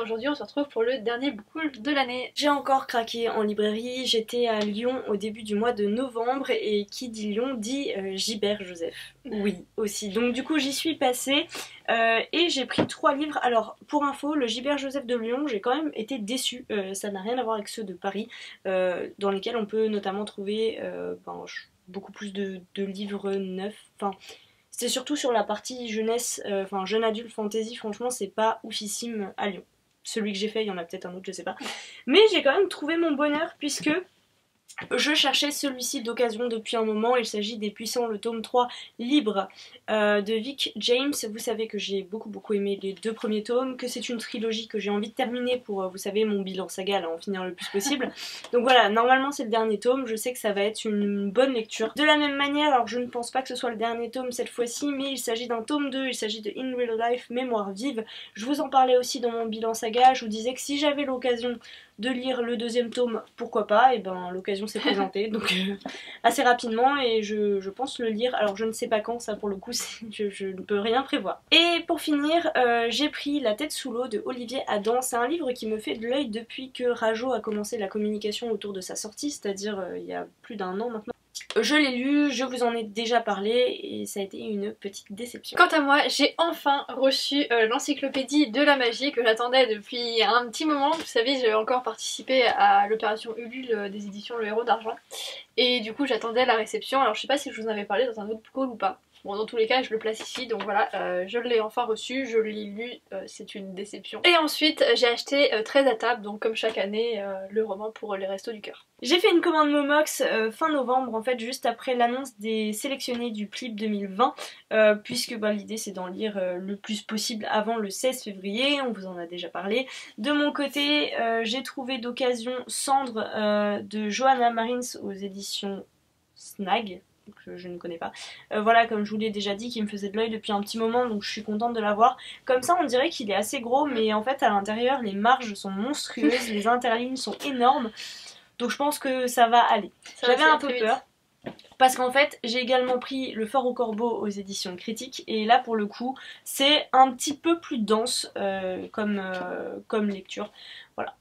aujourd'hui on se retrouve pour le dernier book haul de l'année. J'ai encore craqué en librairie, j'étais à Lyon au début du mois de novembre et qui dit Lyon dit Gilbert Joseph. Oui, aussi. Donc du coup j'y suis passée et j'ai pris 3 livres. Alors pour info, le Gilbert Joseph de Lyon, j'ai quand même été déçue. Ça n'a rien à voir avec ceux de Paris, dans lesquels on peut notamment trouver beaucoup plus de livres neufs. Enfin, c'était surtout sur la partie jeunesse, jeune adulte fantasy, franchement c'est pas oufissime à Lyon. Celui que j'ai fait, il y en a peut-être un autre, je sais pas. Mais j'ai quand même trouvé mon bonheur puisque je cherchais celui-ci d'occasion depuis un moment. Il s'agit des Puissants, le tome 3 libre de Vic James. Vous savez que j'ai beaucoup aimé les 2 premiers tomes, que c'est une trilogie que j'ai envie de terminer pour, vous savez, mon bilan saga, là, en finir le plus possible. Donc voilà, normalement c'est le dernier tome, je sais que ça va être une bonne lecture. De la même manière, alors je ne pense pas que ce soit le dernier tome cette fois-ci, mais il s'agit d'un tome 2, il s'agit de In Real Life, Mémoire vive. Je vous en parlais aussi dans mon bilan saga, je vous disais que si j'avais l'occasion de lire le 2e tome, pourquoi pas, et ben l'occasion s'est présentée, donc assez rapidement, et je pense le lire. Alors je ne sais pas quand, ça pour le coup, je ne peux rien prévoir. Et pour finir, j'ai pris La tête sous l'eau de Olivier Adam. C'est un livre qui me fait de l'œil depuis que Rajo a commencé la communication autour de sa sortie, c'est-à-dire il y a plus d'1 an maintenant. Je l'ai lu, je vous en ai déjà parlé et ça a été une petite déception. Quant à moi, j'ai enfin reçu l'encyclopédie de la magie que j'attendais depuis un petit moment. Vous savez, j'ai encore participé à l'opération Ulule des éditions Le Héros d'Argent. Et du coup, j'attendais la réception. Alors, je sais pas si je vous en avais parlé dans un autre book haul ou pas. Bon, dans tous les cas, je le place ici, donc voilà, je l'ai enfin reçu, je l'ai lu, c'est une déception. Et ensuite, j'ai acheté 13 à table, donc comme chaque année, le roman pour les Restos du Cœur. J'ai fait une commande Momox fin novembre, en fait, juste après l'annonce des sélectionnés du PLIB 2020, puisque l'idée c'est d'en lire le plus possible avant le 16 février, on vous en a déjà parlé. De mon côté, j'ai trouvé d'occasion Cendre de Johanna Marins aux éditions Snag, que je ne connais pas. Voilà, comme je vous l'ai déjà dit, qui me faisait de l'œil depuis un petit moment, donc je suis contente de l'avoir. Comme ça, on dirait qu'il est assez gros, mais en fait, à l'intérieur, les marges sont monstrueuses, les interlignes sont énormes, donc je pense que ça va aller. J'avais un peu peur, parce qu'en fait, j'ai également pris Le Fort au Corbeau aux éditions Critiques, et là, pour le coup, c'est un petit peu plus dense comme lecture. Voilà.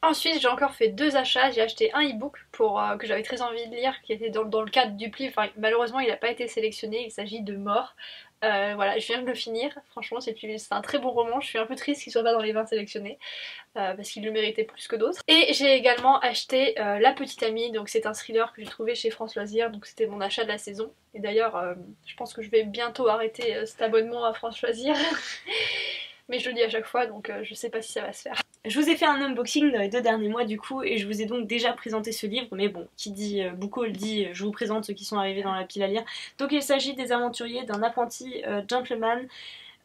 Ensuite, j'ai encore fait 2 achats. J'ai acheté un e-book que j'avais très envie de lire, qui était dans le cadre du pli. Enfin, malheureusement, il n'a pas été sélectionné. Il s'agit de Mort. Voilà, je viens de le finir. Franchement, c'est un très bon roman. Je suis un peu triste qu'il soit pas dans les 20 sélectionnés. Parce qu'il le méritait plus que d'autres. Et j'ai également acheté La Petite Amie. Donc c'est un thriller que j'ai trouvé chez France Loisirs. Donc c'était mon achat de la saison. Et d'ailleurs, je pense que je vais bientôt arrêter cet abonnement à France Loisirs. Mais je le dis à chaque fois, donc je sais pas si ça va se faire. Je vous ai fait un unboxing dans les 2 derniers mois du coup, et je vous ai donc déjà présenté ce livre, mais bon, qui dit book haul dit je vous présente ceux qui sont arrivés dans la pile à lire. Donc il s'agit des aventuriers d'un apprenti gentleman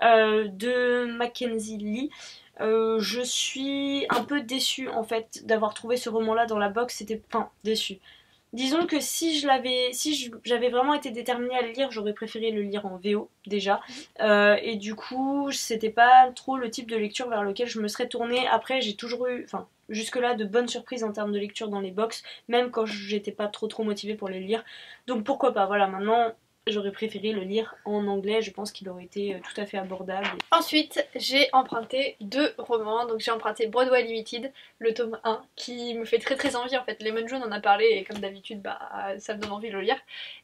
de Mackenzie Lee. Je suis un peu déçue en fait d'avoir trouvé ce roman là dans la box, c'était déçue. Disons que si j'avais vraiment été déterminée à le lire, j'aurais préféré le lire en VO déjà. Et du coup, c'était pas trop le type de lecture vers lequel je me serais tournée. Après, j'ai toujours eu, jusque-là, de bonnes surprises en termes de lecture dans les box, même quand j'étais pas trop motivée pour les lire. Donc pourquoi pas, voilà, maintenant... J'aurais préféré le lire en anglais, je pense qu'il aurait été tout à fait abordable. Ensuite, j'ai emprunté 2 romans, donc j'ai emprunté Broadway Limited, le tome 1, qui me fait très envie en fait. Lemon Jaune en a parlé et comme d'habitude, ça me donne envie de le lire.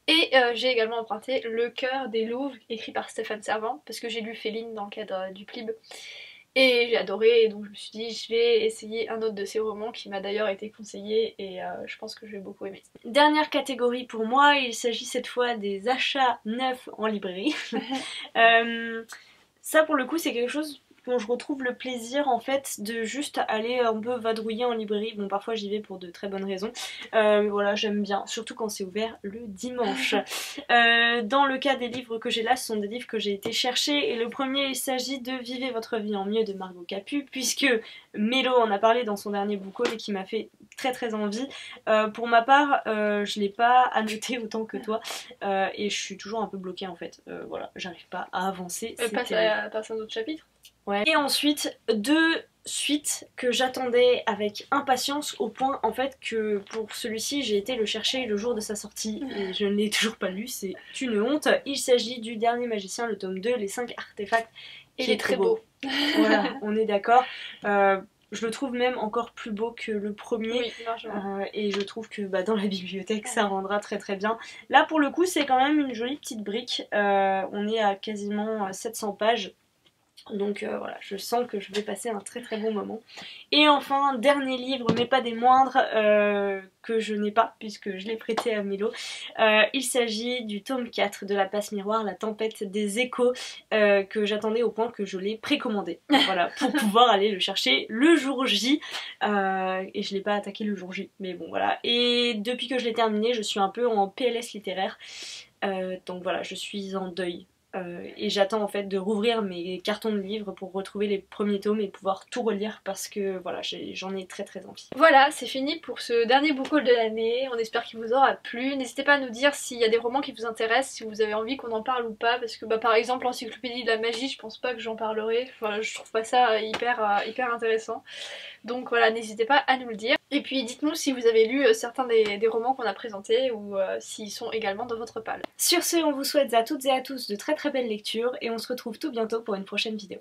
Et j'ai également emprunté Le Cœur des Louves, écrit par Stéphane Servant, parce que j'ai lu Féline dans le cadre du PLIB. Et j'ai adoré, et donc je me suis dit je vais essayer un autre de ces romans qui m'a d'ailleurs été conseillé et je pense que je vais beaucoup aimer. Dernière catégorie pour moi, il s'agit cette fois des achats neufs en librairie. Ça pour le coup c'est quelque chose dont je retrouve le plaisir en fait de juste aller un peu vadrouiller en librairie. Bon parfois j'y vais pour de très bonnes raisons. Voilà, j'aime bien, surtout quand c'est ouvert le dimanche. Dans le cas des livres que j'ai là, ce sont des livres que j'ai été chercher et le premier il s'agit de Vivez votre vie en mieux de Margot Capu, puisque Mélo en a parlé dans son dernier book haul et qui m'a fait très envie. Pour ma part, je l'ai pas annoté autant que toi et je suis toujours un peu bloquée en fait. Voilà, j'arrive pas à avancer. Passe à un autre chapitre. Ouais. Et ensuite, 2 suites que j'attendais avec impatience au point en fait que pour celui-ci j'ai été le chercher le jour de sa sortie et je ne l'ai toujours pas lu, c'est une honte. Il s'agit du Dernier Magicien, le tome 2, les 5 artefacts Il est très beau. Voilà, on est d'accord. Je le trouve même encore plus beau que le premier. Oui, largement. Et je trouve que dans la bibliothèque ça rendra très très bien. Là pour le coup c'est quand même une jolie petite brique. On est à quasiment 700 pages. Donc voilà, je sens que je vais passer un très très bon moment. Et enfin, dernier livre, mais pas des moindres, que je n'ai pas, puisque je l'ai prêté à Mélo. Il s'agit du tome 4 de La Passe Miroir, La Tempête des Échos, que j'attendais au point que je l'ai précommandé. Voilà, pour pouvoir aller le chercher le jour J. Et je l'ai pas attaqué le jour J, mais bon voilà. Et depuis que je l'ai terminé, je suis un peu en PLS littéraire. Donc voilà, je suis en deuil. Et j'attends en fait de rouvrir mes cartons de livres pour retrouver les premiers tomes et pouvoir tout relire parce que voilà, j'en ai très très envie. Voilà, c'est fini pour ce dernier book haul de l'année. On espère qu'il vous aura plu. N'hésitez pas à nous dire s'il y a des romans qui vous intéressent, si vous avez envie qu'on en parle ou pas. Parce que par exemple l'encyclopédie de la magie, je pense pas que j'en parlerai. Enfin, je trouve pas ça hyper intéressant. Donc voilà, n'hésitez pas à nous le dire. Et puis dites-nous si vous avez lu certains des romans qu'on a présentés ou s'ils sont également dans votre palle. Sur ce, on vous souhaite à toutes et à tous de très très belles lectures et on se retrouve tout bientôt pour une prochaine vidéo.